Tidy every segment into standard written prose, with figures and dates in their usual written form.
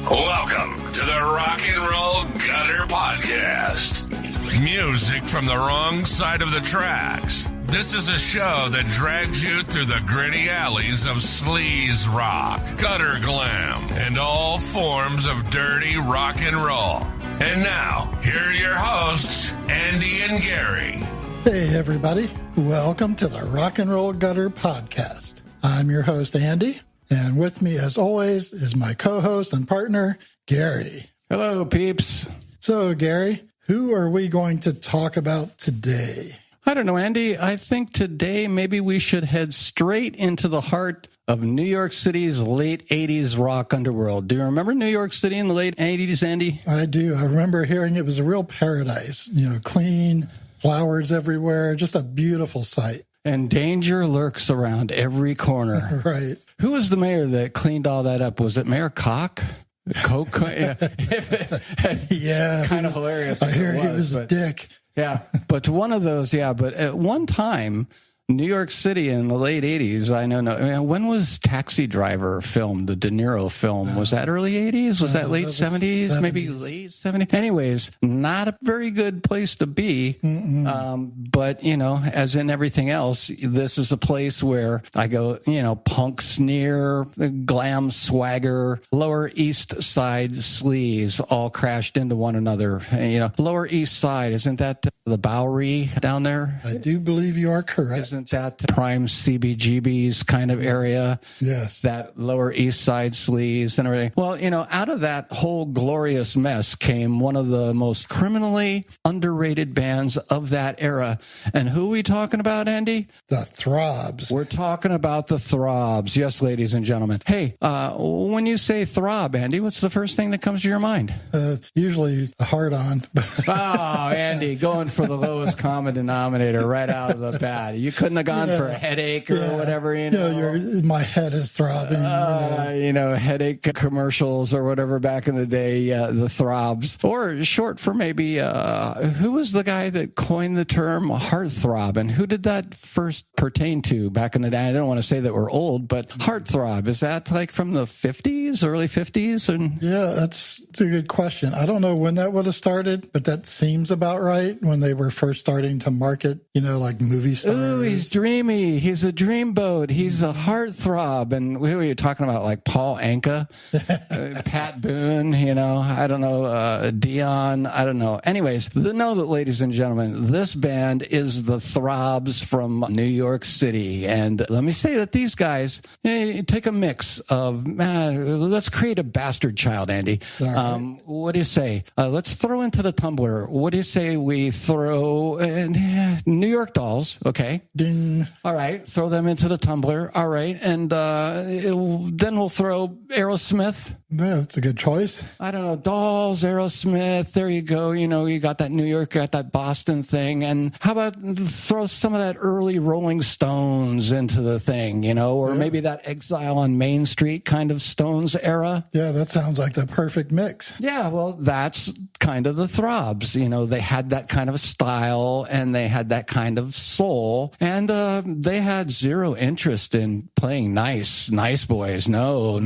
Welcome to the Rock and Roll Gutter Podcast. Music from the wrong side of the tracks. This is a show that drags you through the gritty alleys of sleaze rock, gutter glam, and all forms of dirty rock and roll. And now, here are your hosts, Andy and Gary. Hey, everybody. Welcome to the Rock and Roll Gutter Podcast. I'm your host, Andy, and with me, as always, is my co-host and partner, Gary. Hello, peeps. So, Gary, who are we going to talk about today? I don't know, Andy. I think today maybe we should head straight into the heart of New York City's late 80s rock underworld. Do you remember New York City in the late 80s, Andy? I do. I remember hearing it was a real paradise. You know, clean, flowers everywhere, just a beautiful sight. And danger lurks around every corner. Right. Who was the mayor that cleaned all that up? Was it Mayor Koch? Coke? Yeah. Kind of hilarious. I hear he was a dick. Yeah, but one of those, but at one time, New York City in the late 80s, when was Taxi Driver filmed, the De Niro film? Was that early 80s? Was that late 70s? Maybe late 70s? Anyways, not a very good place to be. But, as in everything else, this is a place where I go, punk sneer, glam swagger, Lower East Side sleaze all crashed into one another. Lower East Side, isn't that the Bowery down there? I do believe you are correct. Isn't that prime CBGB's kind of area? Yes. That Lower East Side sleaze and everything. Well, out of that whole glorious mess came one of the most criminally underrated bands of that era. And who are we talking about, Andy? The Throbs. We're talking about the Throbs. Yes, ladies and gentlemen. Hey, when you say throb, Andy, what's the first thing that comes to your mind? Usually a hard-on. Oh, Andy, going for the lowest common denominator right out of the bat. You couldn't have gone for a headache or whatever, my head is throbbing. Headache commercials or whatever back in the day, the Throbs. Or short for maybe, who was the guy that coined the term heartthrob? And who did that first pertain to back in the day? I don't want to say that we're old, but heartthrob, is that like from the 50s, early 50s? Yeah, that's a good question. I don't know when that would have started, but that seems about right when they were first starting to market, like movie stars. Ooh, he's dreamy. He's a dreamboat. He's a heartthrob. And who are you talking about? Like Paul Anka, Pat Boone, I don't know, Dion, I don't know. Anyways, know that, ladies and gentlemen, this band is the Throbs from New York City. And let me say that these guys take a mix of, let's create a bastard child, Andy. Right. What do you say? Let's throw into the tumbler. What do you say we throw New York Dolls? Okay. Ding. All right. Throw them into the tumbler. All right. And then we'll throw Aerosmith. Yeah, that's a good choice. I don't know. Dolls, Aerosmith. There you go. You got that New York, got that Boston thing. And how about throw some of that early Rolling Stones into the thing, or maybe that Exile on Main Street kind of Stones era? Yeah, that sounds like the perfect mix. Yeah, well, that's kind of the Throbs. They had that kind of style and they had that kind of soul. And they had zero interest in playing nice boys. No.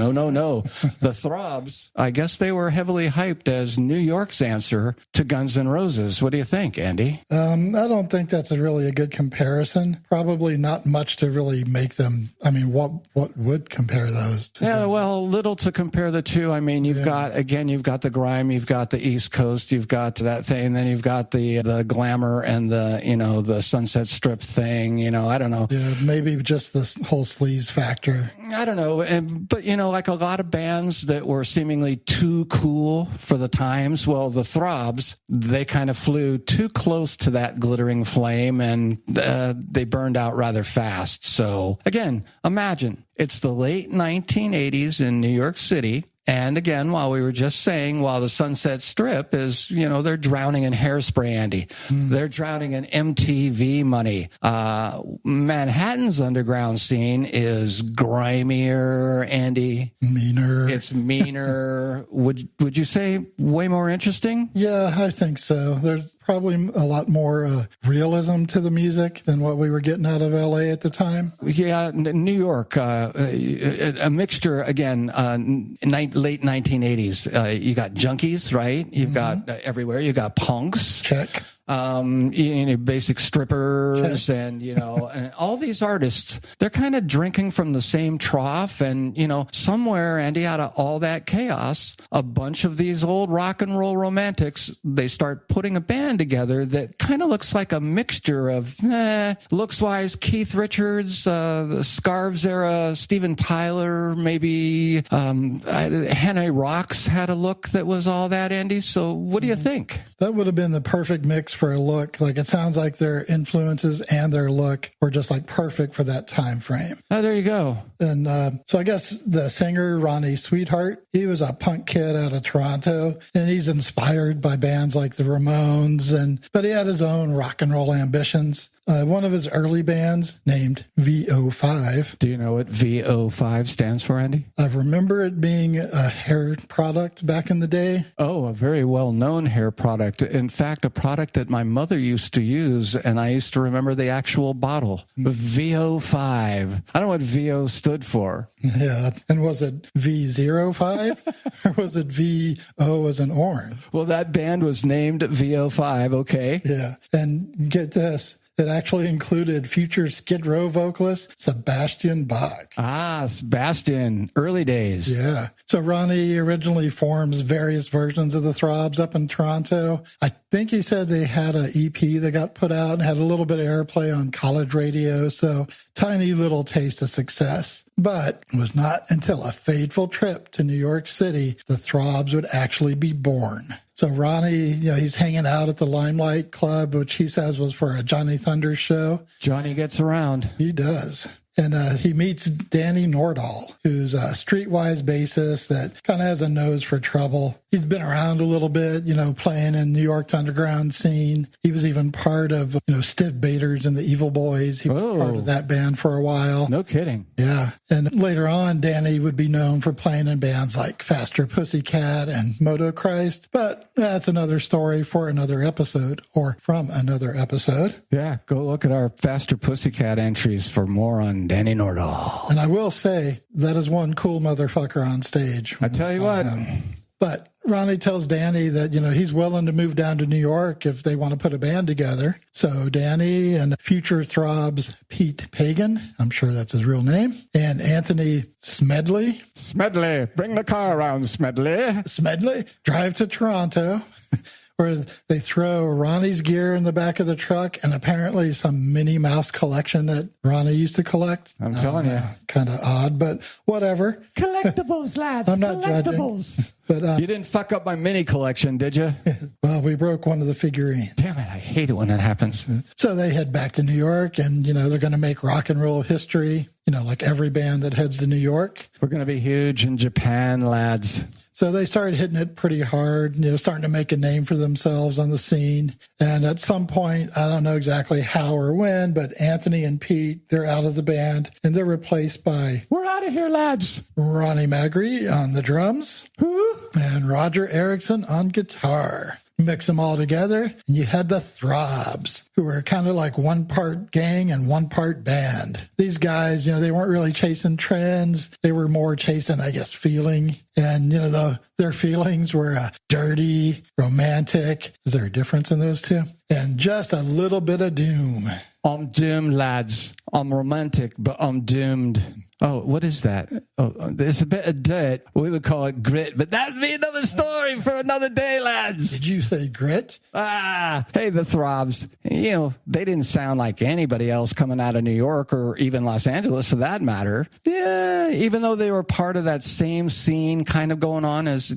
The Throbs, I guess they were heavily hyped as New York's answer to Guns N' Roses. What do you think, Andy? I don't think that's really a good comparison. Probably not much to really make them. I mean, what would compare those to? Yeah, well, little to compare the two. I mean, you've got the grime, you've got the East Coast, you've got that thing, and then you've got the glamour and the Sunset Strip thing. I don't know. Yeah, maybe just this whole sleaze factor. I don't know. But, like a lot of bands that were seemingly too cool for the times, well, the Throbs, they kind of flew too close to that glittering flame and they burned out rather fast. So, again, imagine it's the late 1980s in New York City. And again, while the Sunset Strip is, they're drowning in hairspray, Andy. They're drowning in MTV money. Manhattan's underground scene is grimier, Andy. Meaner. It's meaner. Would you say way more interesting? Yeah, I think so. There's probably a lot more realism to the music than what we were getting out of LA at the time. Yeah, New York, a mixture, again, late 1980s. You got junkies, right? You've got everywhere. You got punks. Check. Basic strippers and, and all these artists, they're kind of drinking from the same trough. And, somewhere, Andy, out of all that chaos, a bunch of these old rock and roll romantics, they start putting a band together that kind of looks like a mixture of, looks-wise, Keith Richards, the Scarves era, Steven Tyler, maybe Hannah Rocks had a look that was all that, Andy. So what do you think? That would have been the perfect mix for a look. Like, it sounds like their influences and their look were just like perfect for that time frame. Oh, there you go. And so I guess the singer, Ronnie Sweetheart, he was a punk kid out of Toronto, and he's inspired by bands like the Ramones, but he had his own rock and roll ambitions. One of his early bands named VO5. Do you know what VO5 stands for, Andy? I remember it being a hair product back in the day. Oh, a very well-known hair product. In fact, a product that my mother used to use, and I used to remember the actual bottle. VO5. I don't know what VO stood for. Yeah. And was it V05? Or was it VO as an orange? Well, that band was named VO5, okay. Yeah. And get this. It actually included future Skid Row vocalist Sebastian Bach. Ah, Sebastian, early days. Yeah. So Ronnie originally forms various versions of the Throbs up in Toronto. I think he said they had an EP that got put out and had a little bit of airplay on college radio. So tiny little taste of success. But it was not until a fateful trip to New York City the Throbs would actually be born. So Ronnie, he's hanging out at the Limelight Club, which he says was for a Johnny Thunders show. Johnny gets around. He does. And he meets Danny Nordahl, who's a streetwise bassist that kind of has a nose for trouble. He's been around a little bit, playing in New York's underground scene. He was even part of, Stiv Bators and the Evil Boys. He was part of that band for a while. No kidding. Yeah. And later on, Danny would be known for playing in bands like Faster Pussycat and Moto Christ. But that's another story for another episode, or from another episode. Yeah, go look at our Faster Pussycat entries for more on Danny Nordahl. And I will say, that is one cool motherfucker on stage. I tell you what. But Ronnie tells Danny that, he's willing to move down to New York if they want to put a band together. So Danny and future Throbs Pete Pagan, I'm sure that's his real name, and Anthony Smedley. Smedley, bring the car around, Smedley, drive to Toronto, where they throw Ronnie's gear in the back of the truck and apparently some Minnie Mouse collection that Ronnie used to collect. I'm telling you. Kind of odd, but whatever. Collectibles, lads. I'm not Collectibles. Judging. But, you didn't fuck up my mini collection, did you? Well, we broke one of the figurines. Damn it, I hate it when that happens. So they head back to New York and, they're going to make rock and roll history, like every band that heads to New York. We're going to be huge in Japan, lads. So they started hitting it pretty hard, starting to make a name for themselves on the scene. And at some point, I don't know exactly how or when, but Anthony and Pete, they're out of the band and they're replaced by... We're out of here, lads. Ronnie Magri on the drums. Who? And Roger Erickson on guitar. Mix them all together, and you had the Throbs, who were kind of like one part gang and one part band. These guys, they weren't really chasing trends. They were more chasing, I guess, feeling. And, their feelings were dirty, romantic. Is there a difference in those two? And just a little bit of doom. I'm doomed, lads. I'm romantic, but I'm doomed. Oh, what is that? Oh, there's a bit of dirt. We would call it grit, but that'd be another story for another day, lads. Did you say grit? Hey, the Throbs. They didn't sound like anybody else coming out of New York or even Los Angeles for that matter. Yeah, even though they were part of that same scene kind of going on as,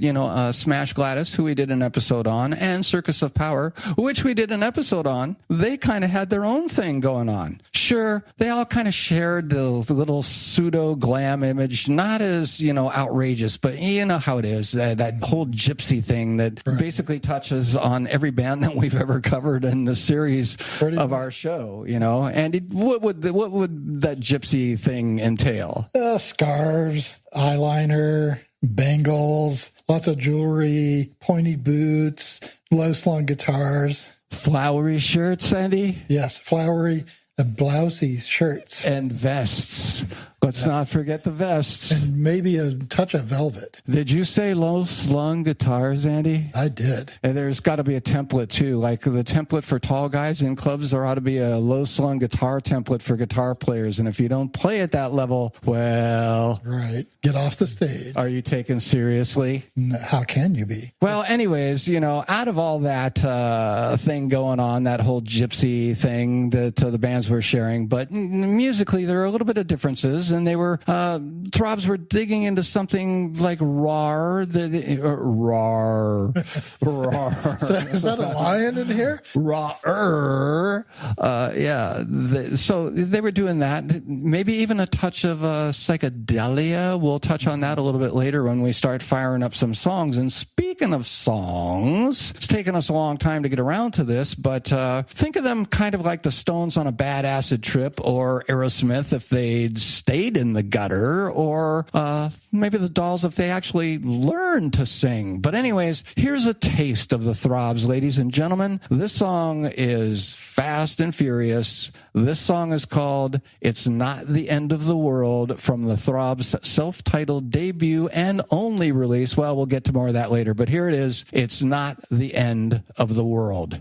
Smash Gladys, who we did an episode on, and Circus of Power, which we did an episode on, they kind of had their own thing going on. Sure, they all kind of shared the little pseudo glam image, not as, outrageous, but you know how it is, that whole gypsy thing that basically touches on every band that we've ever covered in the series of our show, and what would that gypsy thing entail? Scarves, eyeliner, bangles, lots of jewelry, pointy boots, low-slung guitars. Flowery shirts, Andy? Yes, flowery, blousy shirts. And vests. Let's not forget the vests. And maybe a touch of velvet. Did you say low-slung guitars, Andy? I did. And there's got to be a template, too. Like the template for tall guys in clubs, there ought to be a low-slung guitar template for guitar players. And if you don't play at that level, well... Right. Get off the stage. Are you taken seriously? How can you be? Well, anyways, out of all that thing going on, that whole gypsy thing that the bands were sharing, but musically there are a little bit of differences. And they were, Throbs were digging into something like rawr. Rawr. So is that a lion in here? Rawr. So they were doing that. Maybe even a touch of psychedelia. We'll touch on that a little bit later when we start firing up some songs. And speaking of songs, it's taken us a long time to get around to this, but think of them kind of like the Stones on a bad acid trip, or Aerosmith if they'd stayed in the gutter, or maybe the Dolls if they actually learned to sing. But anyways, here's a taste of the Throbs, ladies and gentlemen. This song is fast and furious. This song is called It's Not the End of the World, from the Throbs self-titled debut and only release. Well, we'll get to more of that later, but here it is. It's Not the End of the World.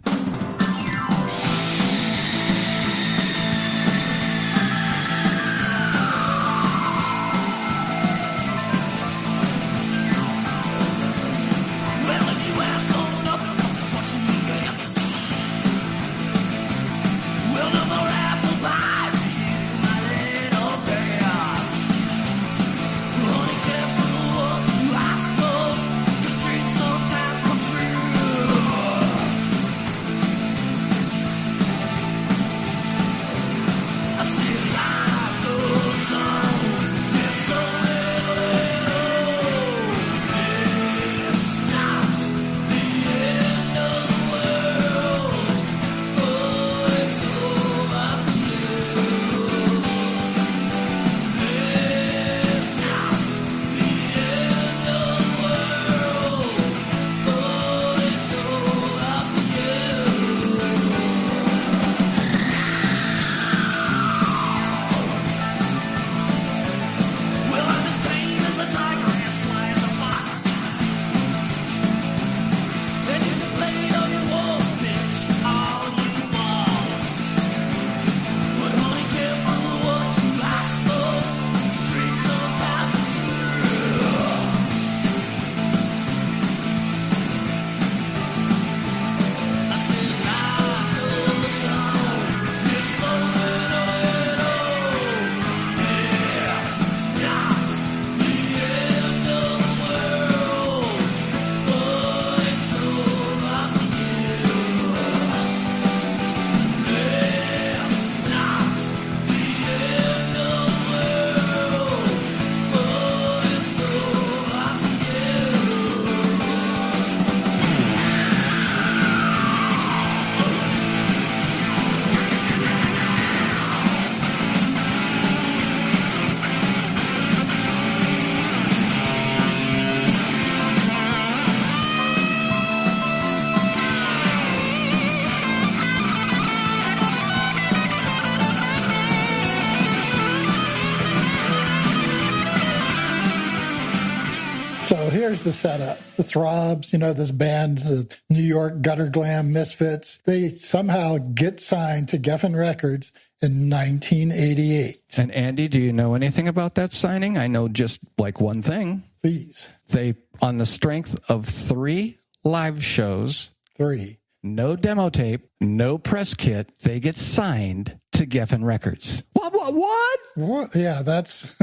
So here's the setup. The Throbs, this band, the New York gutter glam misfits, they somehow get signed to Geffen Records in 1988. And Andy, do you know anything about that signing? I know just like one thing. Please. They, on the strength of 3 live shows, 3. No demo tape, no press kit, they get signed to Geffen Records. What? Yeah, that's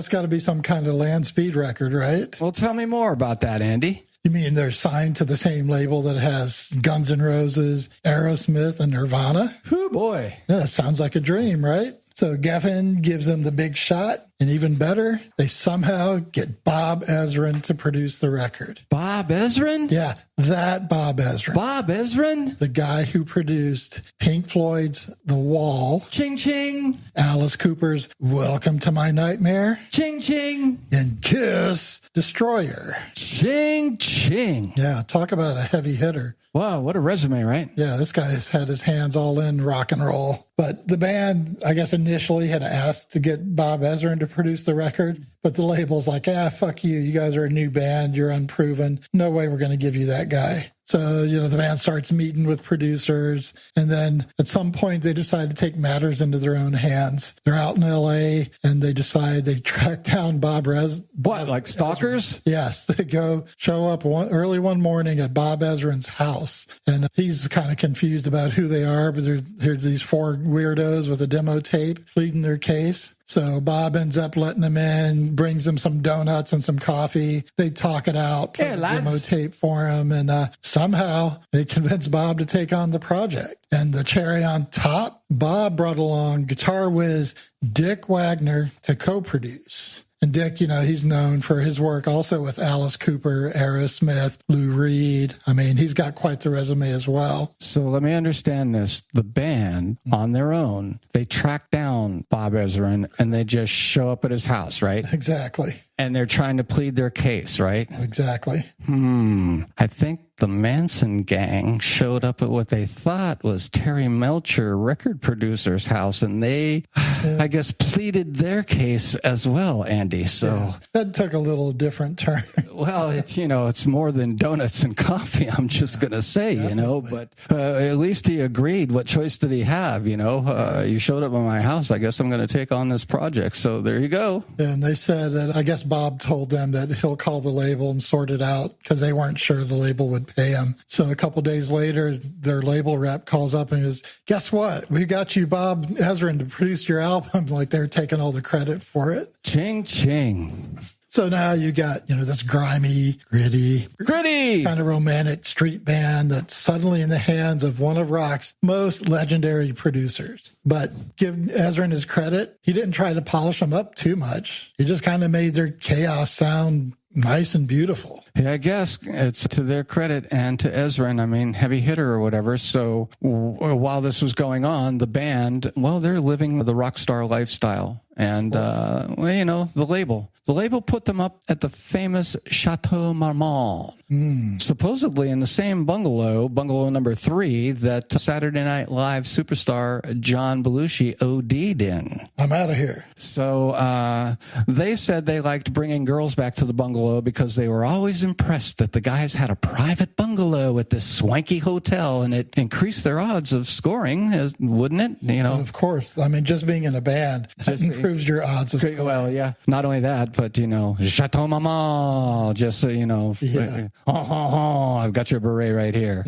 got to be some kind of land speed record, right? Well, tell me more about that, Andy. You mean they're signed to the same label that has Guns N' Roses, Aerosmith, and Nirvana? Oh, boy. Yeah, sounds like a dream, right? So Geffen gives them the big shot, and even better, they somehow get Bob Ezrin to produce the record. Bob Ezrin? Yeah, that Bob Ezrin. Bob Ezrin? The guy who produced Pink Floyd's The Wall. Ching Ching. Alice Cooper's Welcome to My Nightmare. Ching Ching. And Kiss Destroyer. Ching Ching. Yeah, talk about a heavy hitter. Wow, what a resume, right? Yeah, this guy's had his hands all in rock and roll. But the band, I guess, initially had asked to get Bob Ezrin to produce the record. But the label's like, fuck you. You guys are a new band. You're unproven. No way we're going to give you that guy. So, the band starts meeting with producers. And then at some point, they decide to take matters into their own hands. They're out in L.A. and they decide they track down Bob What, like stalkers? Yes. They go show up early one morning at Bob Ezrin's house. And he's kind of confused about who they are. But there's these 4 weirdos with a demo tape pleading their case. So Bob ends up letting them in, brings them some donuts and some coffee. They talk it out, play the demo tape for him, and somehow they convince Bob to take on the project. And the cherry on top, Bob brought along guitar whiz Dick Wagner to co-produce. And Dick, he's known for his work also with Alice Cooper, Aerosmith, Lou Reed. I mean, he's got quite the resume as well. So let me understand this. The band, on their own, they track down Bob Ezrin and they just show up at his house, right? Exactly. And they're trying to plead their case, right? Exactly. I think the Manson gang showed up at what they thought was Terry Melcher, record producer's house, and they, I guess, pleaded their case as well, Andy. So that took a little different turn. Well, it's more than donuts and coffee, I'm just going to say, but at least he agreed. What choice did he have? You showed up at my house. I guess I'm going to take on this project. So there you go. And they said that, I guess Bob told them that he'll call the label and sort it out because they weren't sure the label would pay him. So a couple days later, their label rep calls up and goes, guess what? We got you Bob Ezrin to produce your album. Like they're taking all the credit for it. Ching, ching. So now you got, this grimy, gritty kind of romantic street band that's suddenly in the hands of one of rock's most legendary producers. But give Ezrin his credit, he didn't try to polish them up too much. He just kind of made their chaos sound nice and beautiful. Yeah, I guess it's to their credit and to Ezrin. I mean, heavy hitter or whatever. So while this was going on, the band, they're living the rock star lifestyle. And, the label put them up at the famous Chateau Marmont, supposedly in the same bungalow number 3, that Saturday Night Live superstar John Belushi OD'd in. I'm out of here. So they said they liked bringing girls back to the bungalow because they were always impressed that the guys had a private bungalow at this swanky hotel, and it increased their odds of scoring, wouldn't it? Of course. I mean, just being in a band improves your odds of scoring. Well, yeah. Not only that, but, Chateau Marmont, just so you know. Yeah. I've got your beret right here.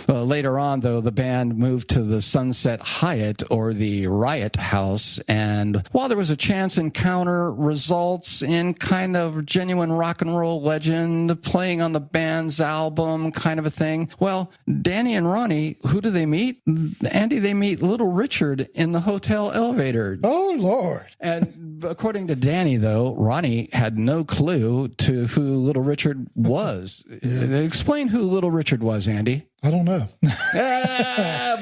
Later on, though, the band moved to the Sunset Hyatt, or the Riot House, and while there was a chance encounter results in kind of genuine rock and roll legend playing on the band's album kind of a thing. Well, Danny and Ronnie, who do they meet? Andy, they meet Little Richard in the hotel elevator. Oh, Lord. And according to Danny, though, Ronnie had no clue to who Little Richard was. Explain who Little Richard was, Andy. I don't know.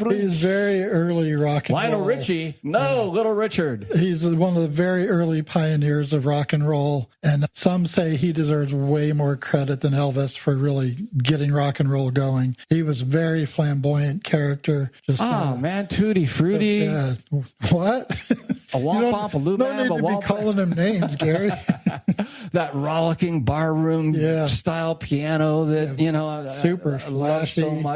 He's very early rock and roll. Lionel Richie. No, Little Richard. He's one of the very early pioneers of rock and roll. And some say he deserves way more credit than Elvis for really getting rock and roll going. He was a very flamboyant character. Just man, tutti frutti. What? A womp, a loo no need to be calling him names, Gary. That rollicking barroom style piano that, super flashy. So much,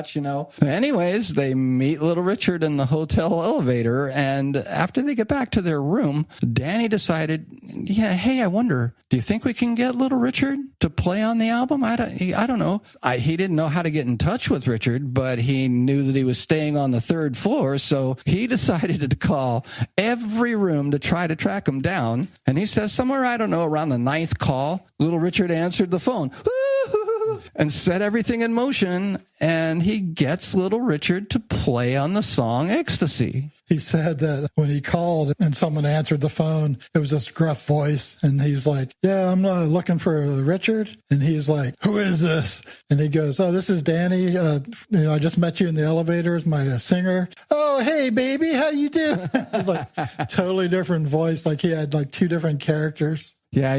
Anyways, they meet Little Richard in the hotel elevator, and after they get back to their room, Danny decided, hey, I wonder, do you think we can get Little Richard to play on the album? I don't know. He didn't know how to get in touch with Richard, but he knew that he was staying on the 3rd floor, so he decided to call every room to try to track him down. And he says somewhere, I don't know, around the 9th call, Little Richard answered the phone and set everything in motion, and he gets Little Richard to play on the song Ecstasy. He said that when he called and someone answered the phone, it was this gruff voice, and he's like, yeah, I'm looking for Richard. And he's like, who is this? And he goes, oh, this is Danny. I just met you in the elevator as my singer. Oh, hey, baby, how you doing? It's like totally different voice, like he had like 2 different characters. Yeah,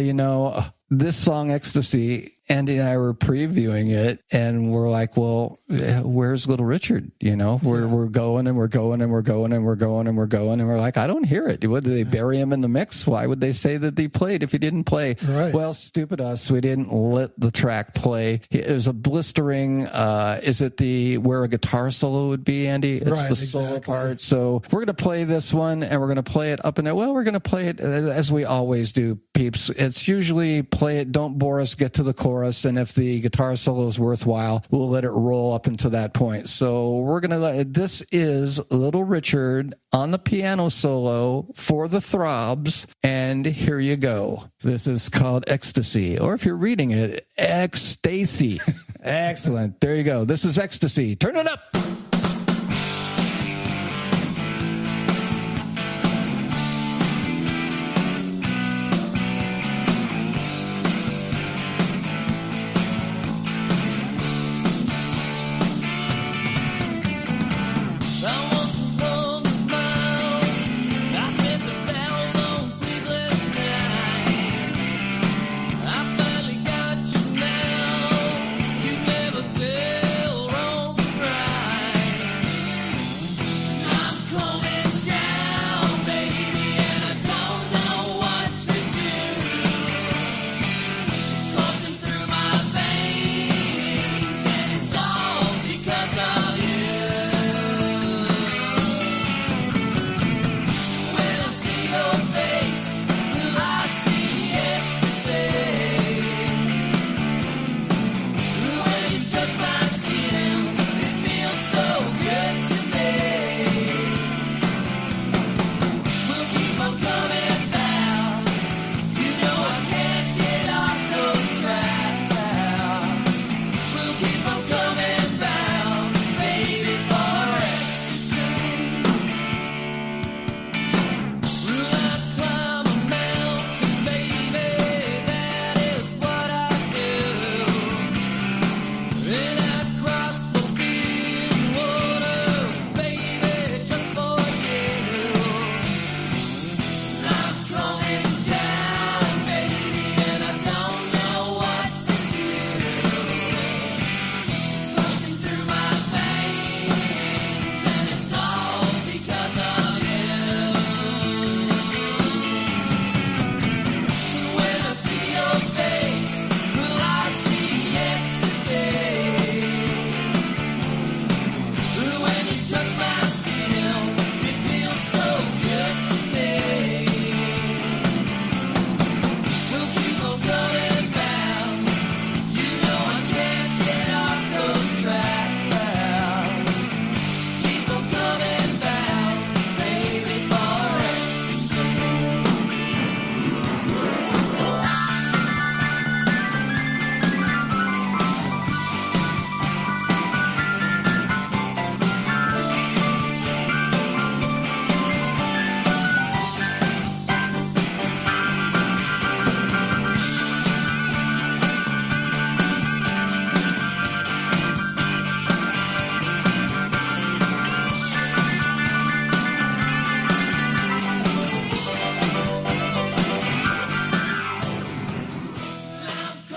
this song Ecstasy Andy and I were previewing it, and we're like, well, where's Little Richard? You know, we're going and we're going and we're going and we're going and we're going, and we're like, I don't hear it. What, did they bury him in the mix? Why would they say that he played if he didn't play? Right. Well, stupid us. We didn't let the track play. It was a blistering, is it where a guitar solo would be, Andy? It's right, the solo exactly. part. So we're going to play this one, and we're going to play it up and down. Well, we're going to play it as we always do, peeps. It's usually play it, don't bore us, get to the chorus, and if the guitar solo is worthwhile, we'll let it roll up until that point. So we're going to this is Little Richard on the piano solo for the Throbs, and here you go. This is called Ecstasy, or if you're reading it, Ecstasy. Excellent. There you go. This is Ecstasy. Turn it up.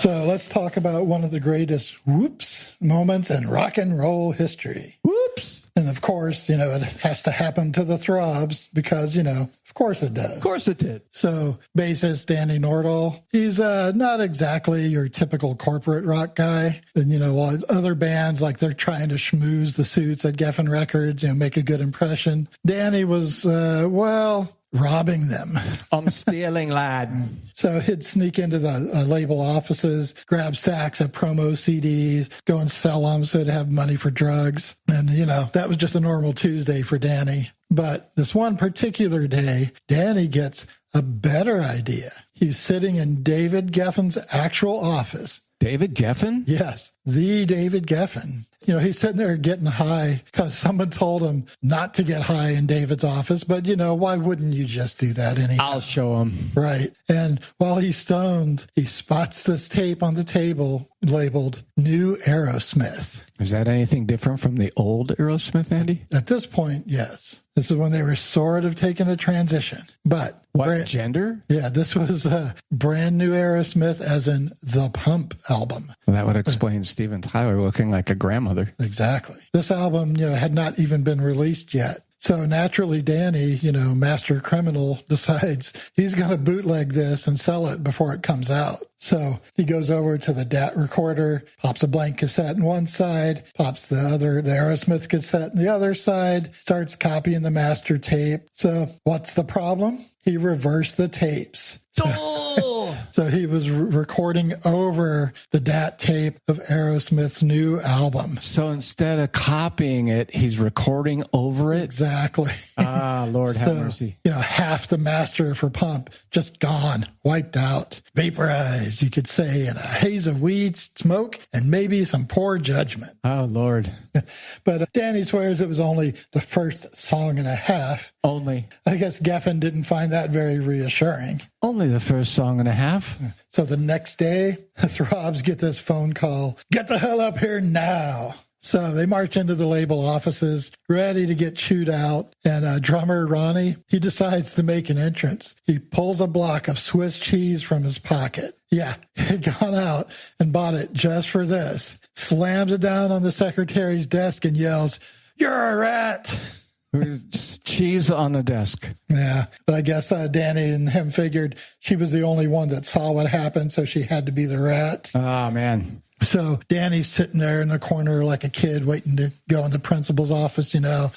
So let's talk about one of the greatest whoops moments in rock and roll history. Whoops. And of course, it has to happen to the Throbs because, of course it does. Of course it did. So bassist Danny Nordahl, he's not exactly your typical corporate rock guy. And, while other bands, like they're trying to schmooze the suits at Geffen Records, make a good impression. Danny was, robbing them. I'm stealing, lad. So he'd sneak into the label offices, grab stacks of promo CDs, go and sell them so he'd have money for drugs. And, that was just a normal Tuesday for Danny. But this one particular day, Danny gets a better idea. He's sitting in David Geffen's actual office. David Geffen? Yes, the David Geffen. he's sitting there getting high because someone told him not to get high in David's office. But, why wouldn't you just do that anyhow? I'll show him. Right. And while he's stoned, he spots this tape on the table labeled New Aerosmith. Is that anything different from the old Aerosmith, Andy? At this point, yes. This is when they were sort of taking a transition. But what gender? Yeah, this was a brand new Aerosmith, as in the Pump album. Well, that would explain Steven Tyler looking like a grandmother. Exactly. This album, had not even been released yet. So naturally, Danny, master criminal, decides he's going to bootleg this and sell it before it comes out. So he goes over to the DAT recorder, pops a blank cassette on one side, pops the Aerosmith cassette on the other side, starts copying the master tape. So what's the problem? He reversed the tapes. So he was recording over the DAT tape of Aerosmith's new album. So instead of copying it, he's recording over it? Exactly. Lord have mercy. Half the master for Pump just gone, wiped out, vaporized, you could say, in a haze of weed, smoke, and maybe some poor judgment. Oh, Lord. But Danny swears it was only the first song and a half. Only. I guess Geffen didn't find that very reassuring. Only the first song and a half. So the next day, the Throbs get this phone call, "Get the hell up here now." So they march into the label offices, ready to get chewed out. And drummer Ronnie, he decides to make an entrance. He pulls a block of Swiss cheese from his pocket. Yeah, he'd gone out and bought it just for this. Slams it down on the secretary's desk and yells, "You're a rat!" Just cheese on the desk. Yeah, but I guess Danny and him figured she was the only one that saw what happened, so she had to be the rat. Oh, man. So Danny's sitting there in the corner like a kid waiting to go in the principal's office,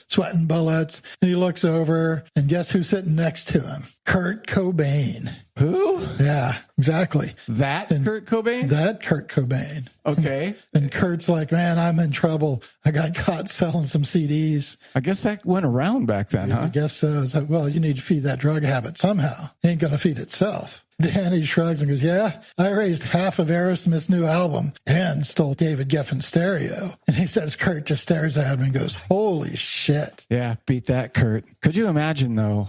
sweating bullets. And he looks over, and guess who's sitting next to him? Kurt Cobain. Who? Yeah, exactly. Kurt Cobain? That Kurt Cobain. Okay. And Kurt's like, "Man, I'm in trouble. I got caught selling some CDs." I guess that went around back then, huh? I guess so. It's like, well, you need to feed that drug habit somehow. It ain't going to feed itself. Danny shrugs and goes, "Yeah, I raised half of Aerosmith's new album and stole David Geffen's stereo." And he says Kurt just stares at him and goes, "Holy shit." Yeah, beat that, Kurt. Could you imagine, though,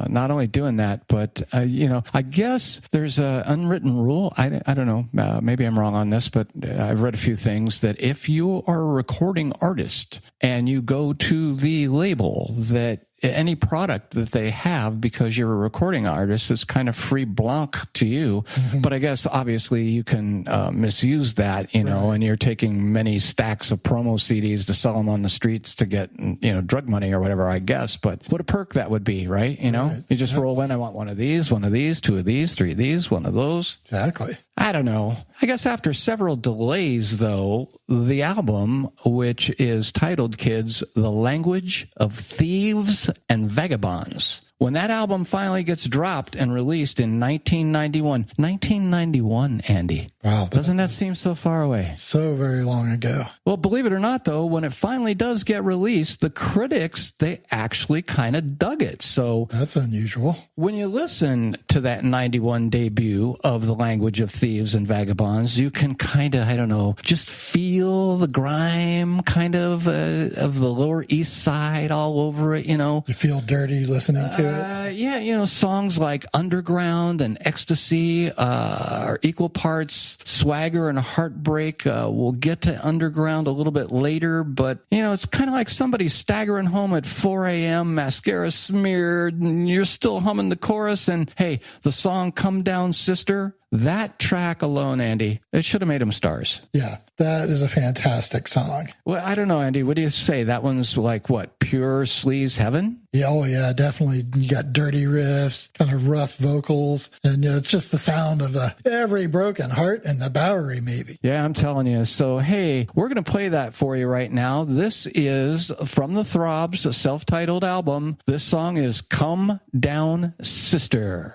not only doing that, but, I guess there's an unwritten rule. I don't know. Maybe I'm wrong on this, but I've read a few things that if you are a recording artist and you go to the label, that any product that they have, because you're a recording artist, is kind of free blanc to you. Mm-hmm. But I guess obviously you can misuse that, right. And you're taking many stacks of promo CDs to sell them on the streets to get, drug money or whatever, I guess. But what a perk that would be, right? Right. You just roll in, I want one of these, 2 of these, 3 of these, 1 of those. Exactly. I don't know. I guess after several delays, though, the album, which is titled, kids, The Language of Thieves and Vagabonds, when that album finally gets dropped and released in 1991, Andy. Wow. Doesn't that seem so far away? So very long ago. Well, believe it or not, though, when it finally does get released, the critics, they actually kind of dug it. So that's unusual. When you listen to that 91 debut of The Language of Thieves and Vagabonds, you can kind of, just feel the grime kind of the Lower East Side all over it, You feel dirty listening to it? Yeah, songs like Underground and Ecstasy are equal parts swagger and heartbreak. We'll get to Underground a little bit later, but, it's kind of like somebody staggering home at 4 a.m., mascara smeared, and you're still humming the chorus, and, hey, the song Come Down, Sister, that track alone, Andy, it should have made them stars. Yeah, that is a fantastic song. Well, I don't know, Andy. What do you say? That one's like what? Pure sleaze heaven? Yeah, oh yeah, definitely. You got dirty riffs, kind of rough vocals, and it's just the sound of every broken heart and the Bowery, maybe. Yeah, I'm telling you. So, hey, we're going to play that for you right now. This is from the Throbs, self-titled album. This song is Come Down, Sister.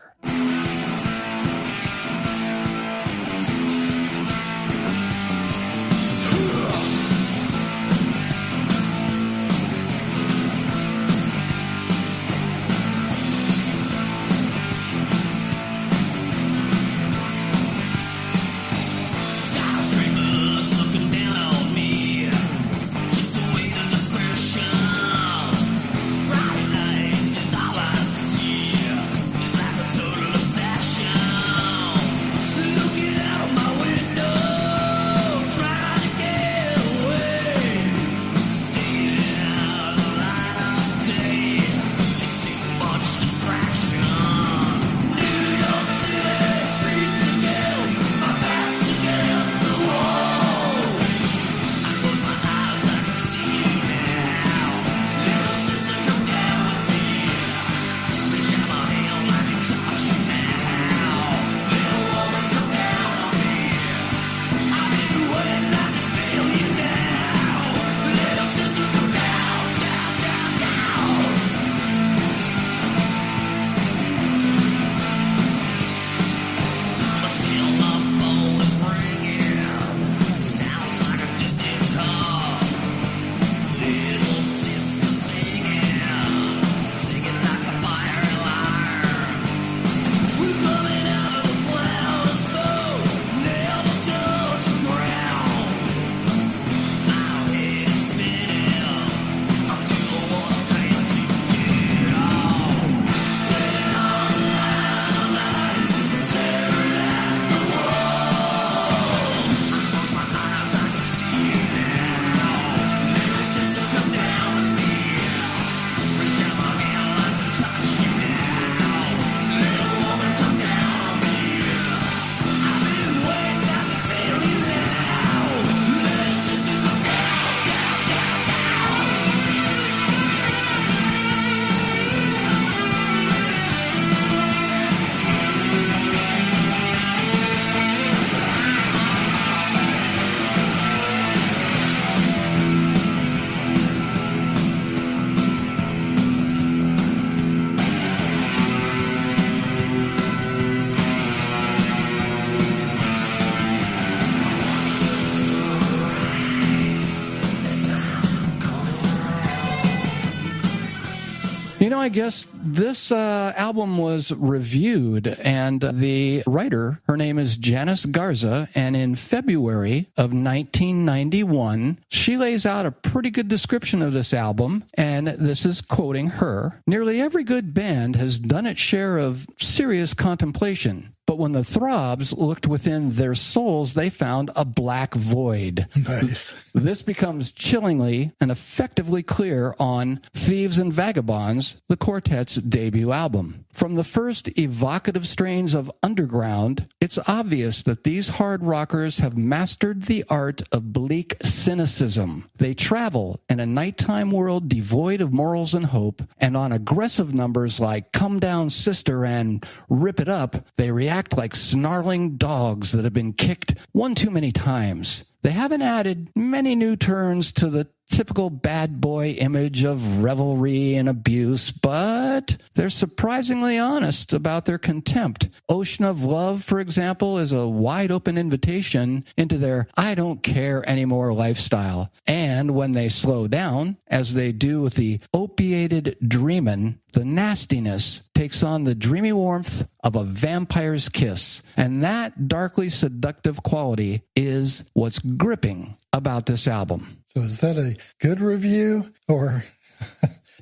I guess this album was reviewed, and the writer, her name is Janice Garza, and in February of 1991, she lays out a pretty good description of this album, and this is quoting her. "Nearly every good band has done its share of serious contemplation. But when the Throbs looked within their souls, they found a black void." Nice. This becomes chillingly and effectively clear on Thieves and Vagabonds, the quartet's debut album. From the first evocative strains of Underground, it's obvious that these hard rockers have mastered the art of bleak cynicism. They travel in a nighttime world devoid of morals and hope, and on aggressive numbers like Come Down Sister and Rip It Up, they react like snarling dogs that have been kicked one too many times. They haven't added many new turns to the typical bad boy image of revelry and abuse, but they're surprisingly honest about their contempt. Ocean of Love, for example, is a wide-open invitation into their I don't care anymore lifestyle. And when they slow down, as they do with the opiated Dreamin', the nastiness takes on the dreamy warmth of a vampire's kiss. And that darkly seductive quality is what's gripping about this album. So is that a good review or...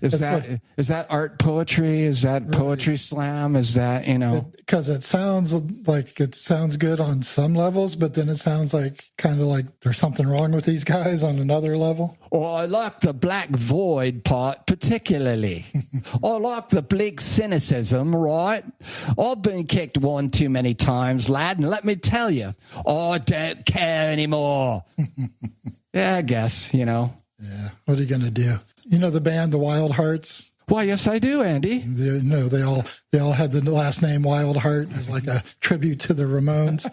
Is that art poetry? Is that poetry slam? Is that, Because it sounds good on some levels, but then it sounds like kind of like there's something wrong with these guys on another level. Well, I like the black void part particularly. I like the bleak cynicism, right? I've been kicked one too many times, lad, and let me tell you, I don't care anymore. Yeah, I guess, Yeah, what are you going to do? You know the band, the Wild Hearts? Why, yes, I do, Andy. They all had the last name Wild Heart as like a tribute to the Ramones.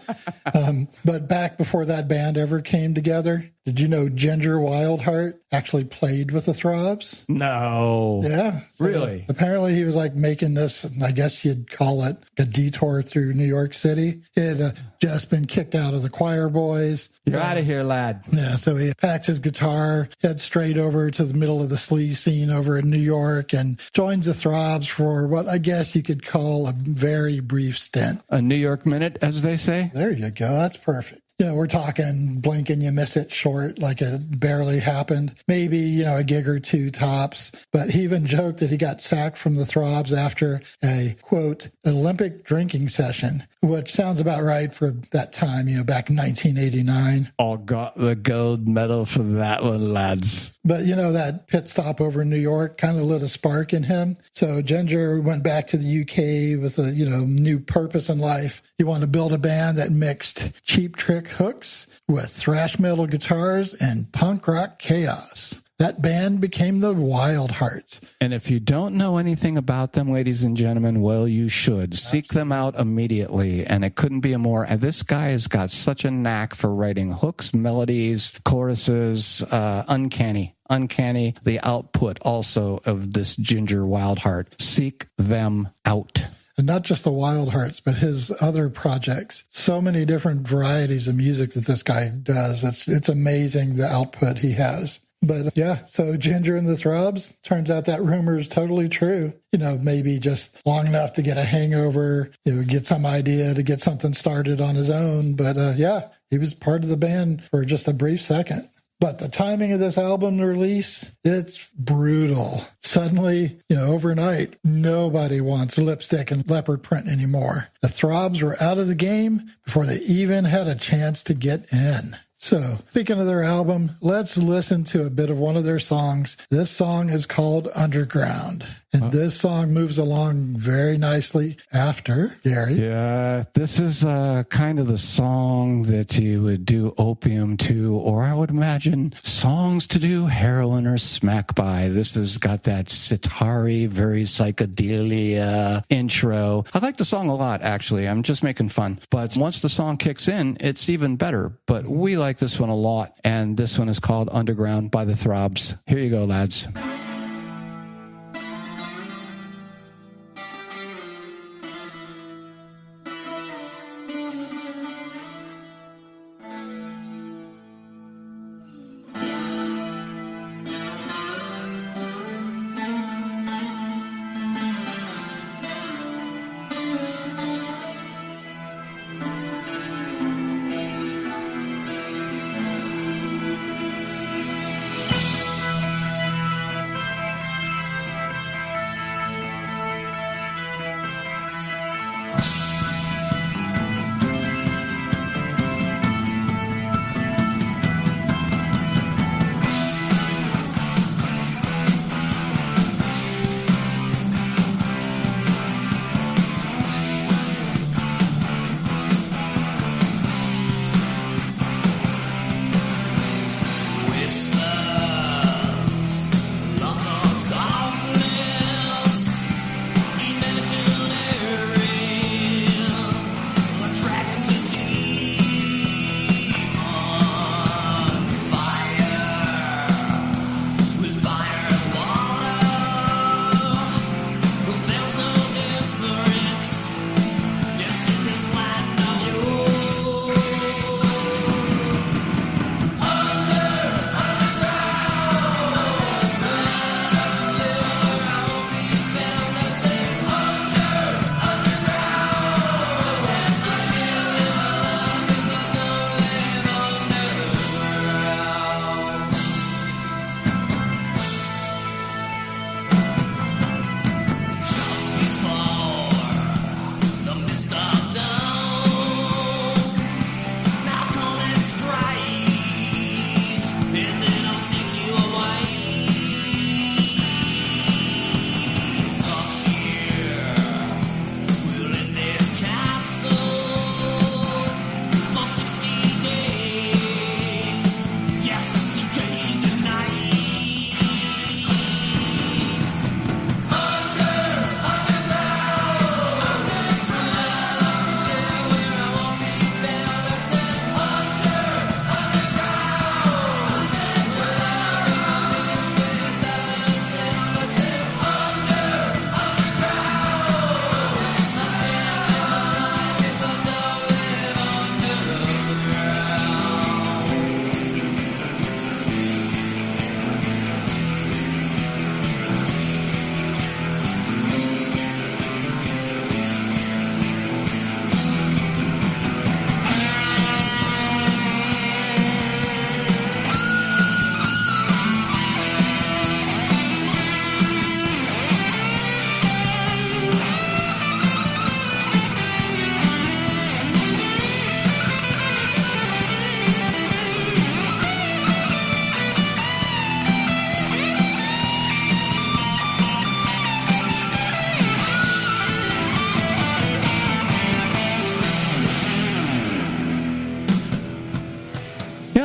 But back before that band ever came together, did you know Ginger Wildheart actually played with the Throbs? No. Yeah. So really? Apparently he was like making this, I guess you'd call it a detour through New York City. He had just been kicked out of the Choir Boys. You're out of here, lad. Yeah, so he packs his guitar, heads straight over to the middle of the sleaze scene over in New York, and joins the Throbs for what I guess you could call a very brief stint. A New York minute, as they say? There you go. That's perfect. We're talking blink and you miss it short, like it barely happened. Maybe, a gig or two tops. But he even joked that he got sacked from the Throbs after a, quote, Olympic drinking session, which sounds about right for that time, back in 1989. All got the gold medal for that one, lads. But, that pit stop over in New York kind of lit a spark in him. So Ginger went back to the UK with a, new purpose in life. He wanted to build a band that mixed Cheap Trick hooks with thrash metal guitars and punk rock chaos. That band became the Wild Hearts. And if you don't know anything about them, ladies and gentlemen, well, you should. Seek them out immediately. And it couldn't be a more... This guy has got such a knack for writing hooks, melodies, choruses, uncanny. The output also of this Ginger Wildheart. Seek them out. And not just the Wild Hearts, but his other projects. So many different varieties of music that this guy does. It's amazing the output he has. But yeah, so Ginger and the Throbs, turns out that rumor is totally true. Maybe just long enough to get a hangover, get some idea to get something started on his own. But yeah, he was part of the band for just a brief second. But the timing of this album release, it's brutal. Suddenly, overnight, nobody wants lipstick and leopard print anymore. The Throbs were out of the game before they even had a chance to get in. So, speaking of their album, let's listen to a bit of one of their songs. This song is called Underground. And this song moves along very nicely after, Gary. Yeah, this is kind of the song that you would do opium to, or I would imagine songs to do heroin or smack by. This has got that sitar-y, very psychedelia intro. I like the song a lot, actually. I'm just making fun. But once the song kicks in, it's even better. But we like this one a lot, and this one is called Underground by the Throbs. Here you go, lads.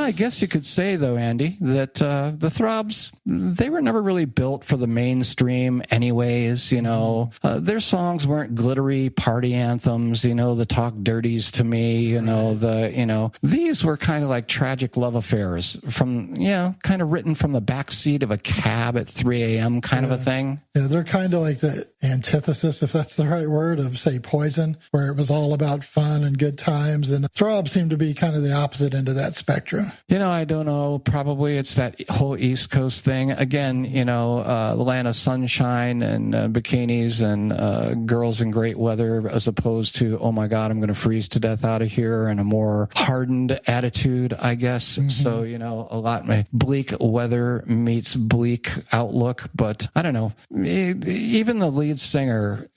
I guess you could say, though, Andy, that the Throbs, they were never really built for the mainstream anyways, you know. Their songs weren't glittery party anthems, you know, the talk dirties to me, you know, these were kind of like tragic love affairs from, you know, kind of written from the backseat of a cab at 3 a.m. kind of a thing. Yeah, they're kind of like the antithesis, if that's the right word, of, say, Poison, where it was all about fun and good times. And Throbs seemed to be kind of the opposite end of that spectrum. You know, I don't know. Probably it's that whole East Coast thing. Again, you know, the land of sunshine and bikinis and girls in great weather, as opposed to, oh my God, I'm going to freeze to death out of here, and a more hardened attitude, I guess. Mm-hmm. So, you know, a lot bleak weather meets bleak outlook. But I don't know. Even the lead singer,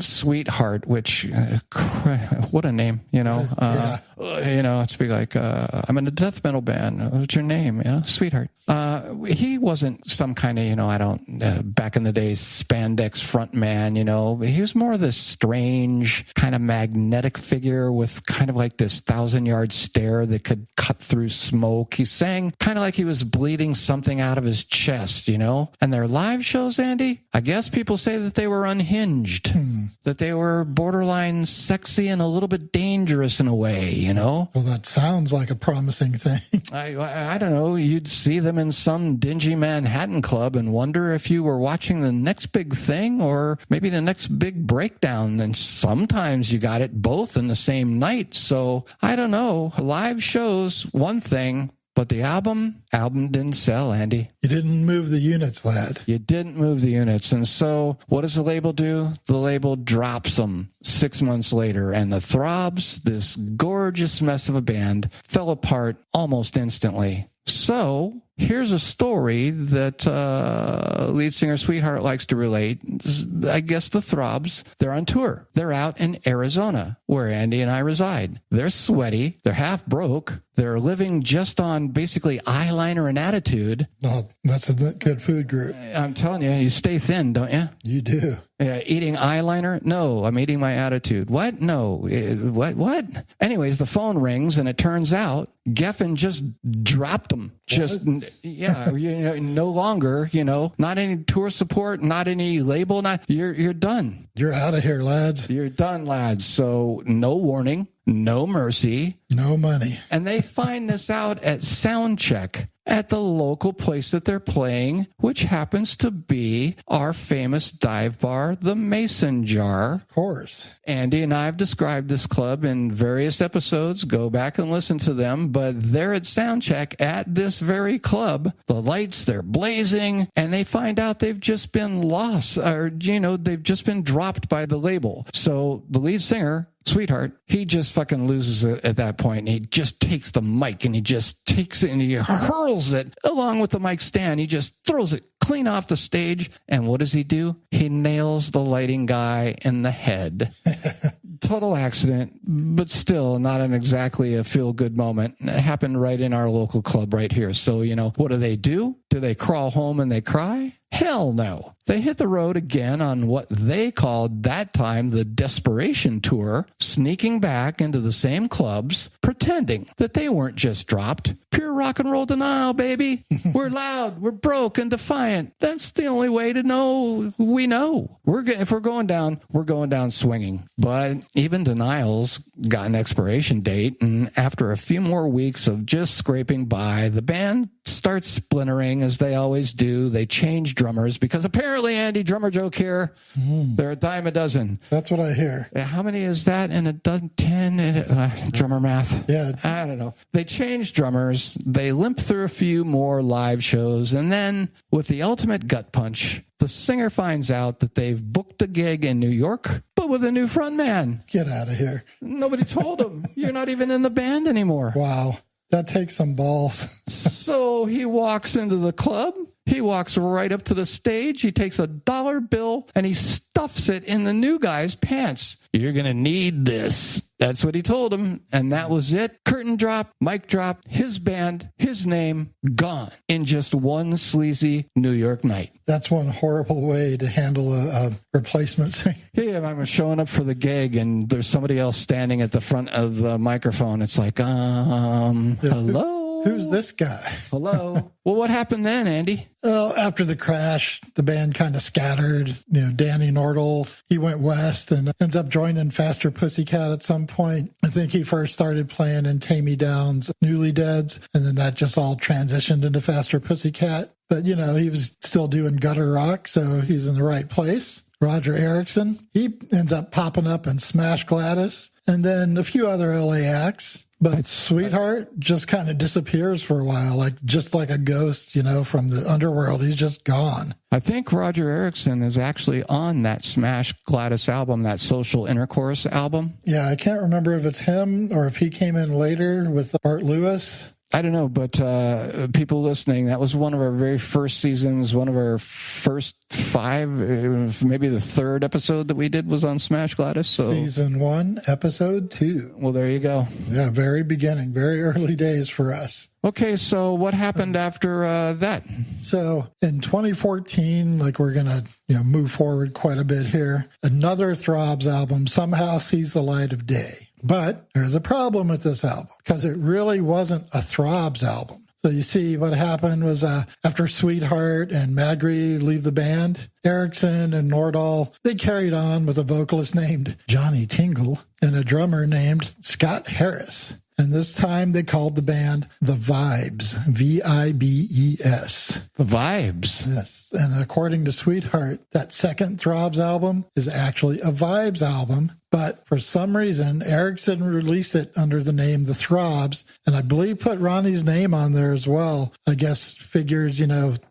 Sweetheart, which, what a name, you know. Yeah. You know, to be like, I'm in a death metal band. What's your name? Yeah, Sweetheart. He wasn't some kind of, you know, back in the day, spandex front man, you know. He was more of this strange, kind of magnetic figure with kind of like this 1,000-yard stare that could cut through smoke. He sang kind of like he was bleeding something out of his chest, you know. And their live shows, Andy, I guess people say that they were unhinged, that they were borderline sexy and a little bit dangerous in a way, you know. Well, that sounds like a promising thing. I don't know. You'd see them in some dingy Manhattan club and wonder if you were watching the next big thing or maybe the next big breakdown. And sometimes you got it both in the same night. So I don't know. Live shows, one thing. But the album didn't sell, Andy. You didn't move the units, lad. You didn't move the units. And so what does the label do? The label drops them 6 months later. And the Throbs, this gorgeous mess of a band, fell apart almost instantly. So here's a story that lead singer Sweetheart likes to relate. I guess the Throbs, they're on tour. They're out in Arizona, where Andy and I reside. They're sweaty. They're half broke. They're living just on basically eyeliner and attitude. Oh, that's a good food group. I'm telling you, you stay thin, don't you? You do. Eating eyeliner? No, I'm eating my attitude. What? No. What? Anyways, the phone rings, and it turns out Geffen just dropped them. No longer, not any tour support, not any label, you're done. You're out of here, lads. You're done, lads. So no warning, no mercy. No money. And they find this out at sound check at the local place that they're playing, which happens to be our famous dive bar, the Mason Jar. Of course. Andy and I have described this club in various episodes. Go back and listen to them. But they're at sound check at this very club. The lights, they're blazing, and they find out they've just been lost, or, they've just been dropped by the label. So the lead singer, Sweetheart, he just fucking loses it at that point, and he just takes the mic, and he just takes it, and he hurls it along with the mic stand. He just throws it clean off the stage, and what does he do? He nails the lighting guy in the head. Total accident, but still not exactly a feel-good moment. It happened right in our local club right here. So, what do? Do they crawl home and they cry? Hell no. They hit the road again on what they called that time the Desperation Tour, sneaking back into the same clubs, pretending that they weren't just dropped. Pure rock and roll denial, baby. We're loud, we're broke and defiant. That's the only way to know we know. If we're going down swinging. But even denials got an expiration date, and after a few more weeks of just scraping by, the band starts splintering as they always do. They change drummers because apparently, Andy, drummer joke here, they're a dime a dozen. That's what I hear. How many is that in a dozen? 10? Drummer math? Yeah. I don't know. They change drummers. They limp through a few more live shows. And then with the ultimate gut punch, the singer finds out that they've booked a gig in New York, but with a new frontman. Get out of here. Nobody told him. You're not even in the band anymore. Wow. That takes some balls. So he walks into the club. He walks right up to the stage. He takes a dollar bill and he stuffs it in the new guy's pants. You're going to need this. That's what he told him. And that was it. Curtain drop, mic drop, his band, his name, gone in just one sleazy New York night. That's one horrible way to handle a replacement singer. Yeah, I'm showing up for the gig and there's somebody else standing at the front of the microphone. It's like, hello? Who's this guy? Hello? Well, what happened then, Andy? Well, after the crash, the band kind of scattered. Danny Nordell, he went west and ends up joining Faster Pussycat at some point. I think he first started playing in Tammy Down's Newly Deads, and then that just all transitioned into Faster Pussycat. But, he was still doing gutter rock, so he's in the right place. Roger Erickson, he ends up popping up in Smash Gladys, and then a few other LA acts. But Sweetheart just kind of disappears for a while, just like a ghost, from the underworld. He's just gone. I think Roger Erickson is actually on that Smash Gladys album, that Social Intercourse album. Yeah, I can't remember if it's him or if he came in later with Art Lewis. I don't know, but people listening, that was one of our very first seasons, one of our first 5, maybe the 3rd episode that we did was on Smash Gladys. So. Season 1, episode 2. Well, there you go. Yeah, very beginning, very early days for us. Okay, so what happened after that? So in 2014, we're going to move forward quite a bit here, another Throbs album somehow sees the light of day. But there's a problem with this album because it really wasn't a Throbs album. So you see what happened was after Sweetheart and Magri leave the band, Erickson and Nordell, they carried on with a vocalist named Johnny Tingle and a drummer named Scott Harris. And this time they called the band The Vibes, Vibes. The Vibes. Yes. And according to Sweetheart, that second Throbs album is actually a Vibes album But for some reason, Erickson released it under the name The Throbs, and I believe put Ronnie's name on there as well. I guess figures,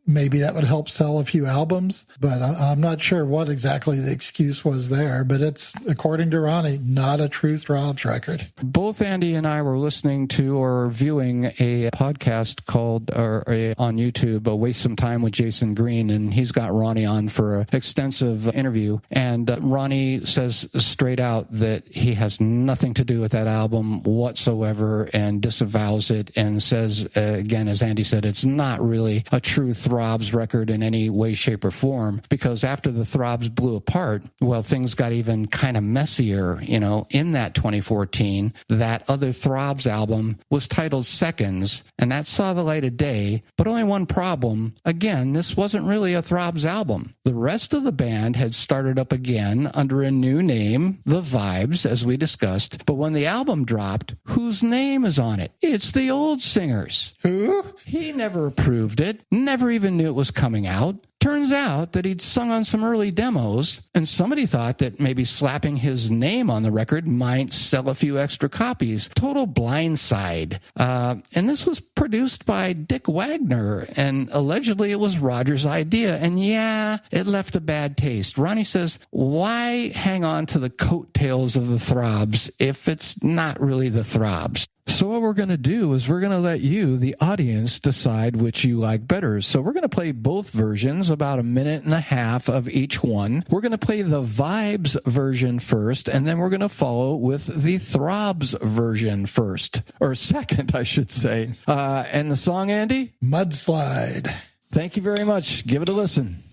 maybe that would help sell a few albums, but I'm not sure what exactly the excuse was there. But it's, according to Ronnie, not a true Throbs record. Both Andy and I were listening to or viewing a podcast called on YouTube, Waste Some Time with Jason Green, and he's got Ronnie on for an extensive interview. And Ronnie says straight out that he has nothing to do with that album whatsoever and disavows it, and says, again, as Andy said, it's not really a true Throbs record in any way, shape, or form, because after the Throbs blew apart, well, things got even kind of messier. In that 2014, that other Throbs album was titled Seconds, and that saw the light of day, but only one problem. Again, this wasn't really a Throbs album. The rest of the band had started up again under a new name, The Vibes, as we discussed, but when the album dropped, whose name is on it? It's the old singers. Who? He never approved it, never even knew it was coming out. Turns out that he'd sung on some early demos, and somebody thought that maybe slapping his name on the record might sell a few extra copies. Total blindside. And this was produced by Dick Wagner, and allegedly it was Roger's idea. And yeah, it left a bad taste. Ronnie says, why hang on to the coattails of the Throbs if it's not really the Throbs? So what we're going to do is we're going to let you, the audience, decide which you like better. So we're going to play both versions, about a minute and a half of each one. We're going to play the Vibes version first, and then we're going to follow with the Throbs version first. Or second, I should say. And the song, Andy? Mudslide. Thank you very much. Give it a listen.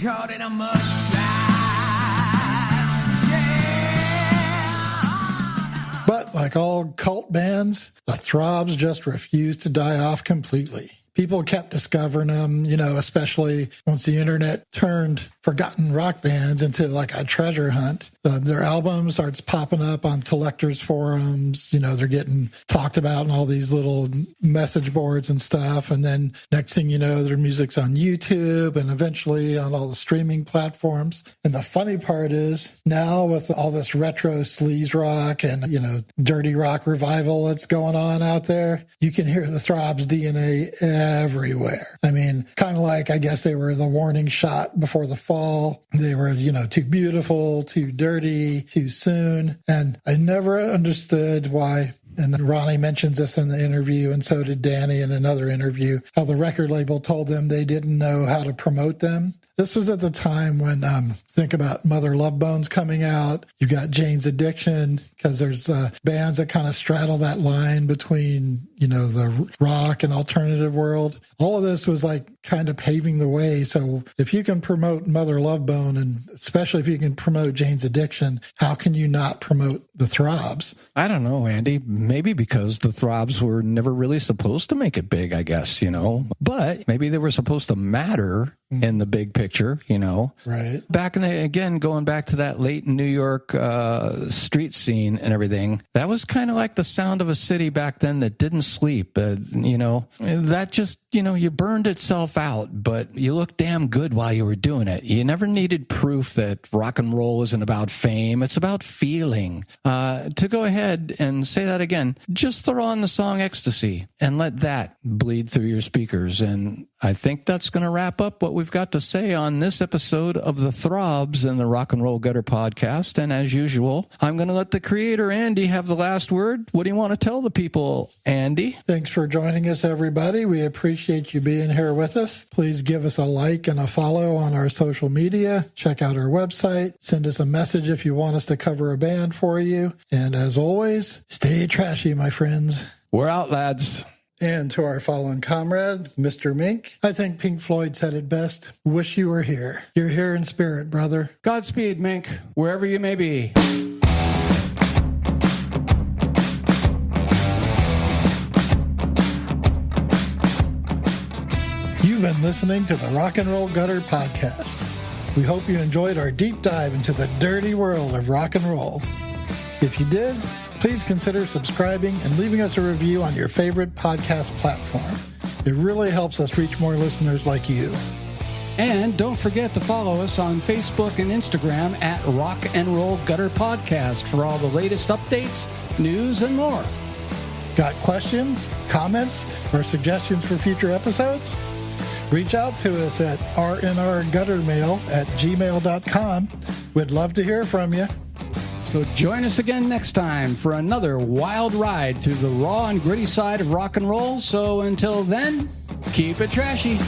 caught in a mudslide. Yeah. But like all cult bands, the Throbs just refused to die off completely. People kept discovering them, especially once the internet turned forgotten rock bands into like a treasure hunt. Their album starts popping up on collectors' forums. They're getting talked about in all these little message boards and stuff. And then next thing you know, their music's on YouTube and eventually on all the streaming platforms. And the funny part is now with all this retro sleaze rock and, dirty rock revival that's going on out there, you can hear the Throbs DNA everywhere. I mean, kind of like, I guess they were the warning shot before the fall. They were, too beautiful, too dirty, too soon. And I never understood why. And Ronnie mentions this in the interview, and so did Danny in another interview, how the record label told them they didn't know how to promote them. This was at the time when, think about Mother Love Bones coming out. You've got Jane's Addiction, because there's bands that kind of straddle that line between, the rock and alternative world. All of this was like kind of paving the way. So if you can promote Mother Love Bone, and especially if you can promote Jane's Addiction, how can you not promote the Throbs? I don't know, Andy. Maybe because the Throbs were never really supposed to make it big, I guess, But maybe they were supposed to matter in the big picture, Right. Back going back to that late New York street scene and everything, that was kind of like the sound of a city back then that didn't sleep. That just, you burned itself out, but you looked damn good while you were doing it. You never needed proof that rock and roll isn't about fame. It's about feeling. To go ahead and say that again, just throw on the song Ecstasy and let that bleed through your speakers. And I think that's going to wrap up what we've got to say on this episode of the Throbs and the Rock and Roll Gutter podcast. And as usual, I'm going to let the creator, Andy, have the last word. What do you want to tell the people, Andy? Thanks for joining us, everybody. We appreciate you being here with us. Please give us a like and a follow on our social media. Check out our website. Send us a message if you want us to cover a band for you. And as always, stay trashy, my friends. We're out, lads. And to our fallen comrade, Mr. Mink, I think Pink Floyd said it best. Wish you were here. You're here in spirit, brother. Godspeed, Mink, wherever you may be. You've been listening to the Rock and Roll Gutter podcast. We hope you enjoyed our deep dive into the dirty world of rock and roll. If you did, please consider subscribing and leaving us a review on your favorite podcast platform. It really helps us reach more listeners like you. And don't forget to follow us on Facebook and Instagram at Rock and Roll Gutter Podcast for all the latest updates, news, and more. Got questions, comments, or suggestions for future episodes? Reach out to us at rnrguttermail@gmail.com. We'd love to hear from you. So join us again next time for another wild ride through the raw and gritty side of rock and roll. So until then, keep it trashy.